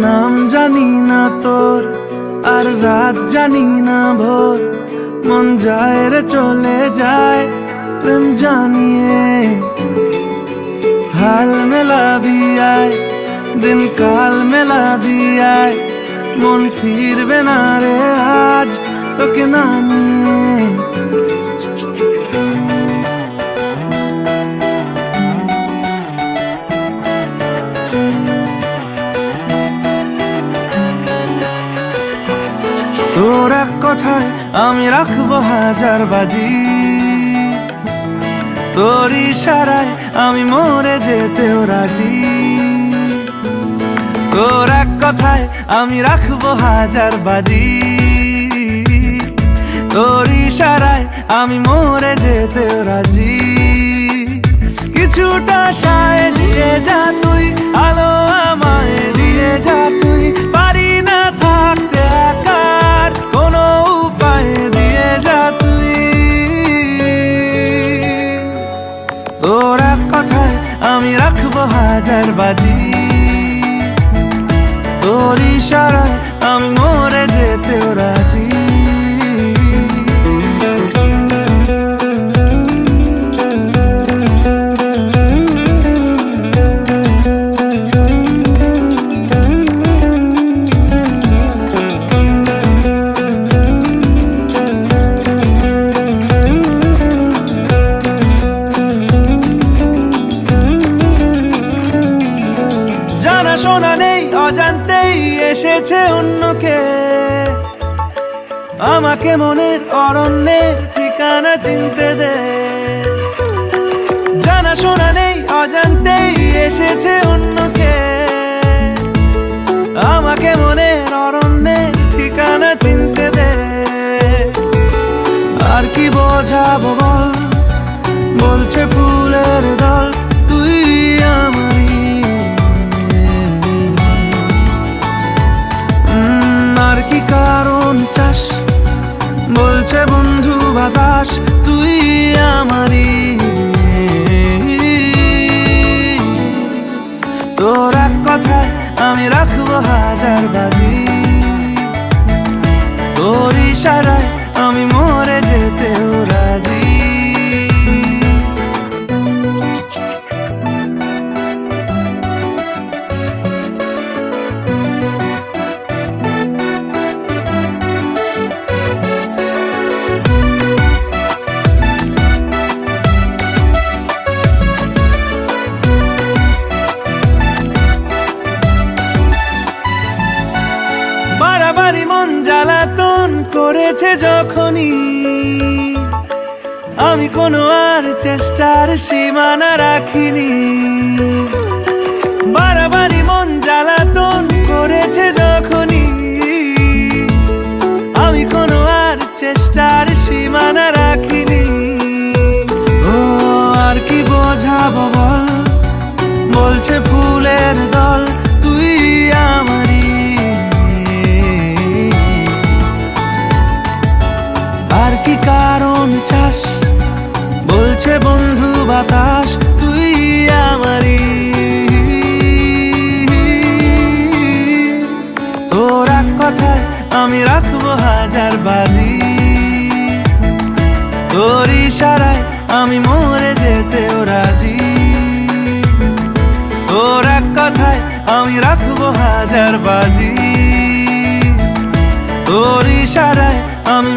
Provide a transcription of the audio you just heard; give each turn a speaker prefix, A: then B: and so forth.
A: নাম জানি না তোর, আর রাত জানি না ভোর, মন যায় রে চলে যায় প্রেম জানিয়ে। হাল মেলাবি আয়, দিন কাল মেলাবি আয়, মন ফিরবে না রে আজ তোকে না নিয়ে। তোর এক কথায় আমি রাখবো হাজার বাজি, তোর ইশারায় আমি মরে যেতেও রাজি। তোর এক কথায় আমি রাখবো হাজার বাজি, তোর ইশারায় আমি মরে যেতেও রাজি। কিছুটা সায় দিয়ে যা তুই, আলো আমায় দিয়ে যা তুই, পারি না থাকতে একার কোনো উপায় দিয়ে যা তুই। তোর এক কথায় আমি রাখবো হাজার বাজি, তোর ইশারায় আমি মরে যেতেও রাজি। শোনা নেই অজান্তেই এসেছে অন্যকে, আমাকে মনের অরণ্যের ঠিকানা চিনতে দে। জানা শোনা নেই অজান্তেই এসেছে অন্যকে, আমাকে মনের অরণ্যের ঠিকানা চিনতে দে। আর কি বোঝাবো বল, বলছে ফুলের দল তুই আমারই। আর কি কারণ চাস, বলছে বন্ধু বাতাস তুই আমারই। তোর এক কথায় আমি রাখবো হাজার বাজি, তোর ইশারায় আমি মরে যেতেও রাজি। বাড়াবাড়ি মন জ্বালাতন করেছে যখনই, আমি কোনো আর চেষ্টার সীমানা রাখিনি। বাড়াবাড়ি মন জ্বালাতন করেছে যখনই, আমি কোনো আর চেষ্টার সীমানা রাখিনি। ও আর কি বোঝাবো বল, বলছে ফুলের দল তুই আমারই। আর কি কারণ চাস, বলছে বন্ধু বাতাস তুই আমারই। তোর এক কথায় আমি রাখবো হাজার বাজি, তোর ইশারায় আমি মরে যেতেও রাজি। তোর এক কথায় আমি রাখবো হাজার বাজি, তোর ইশারায় আমি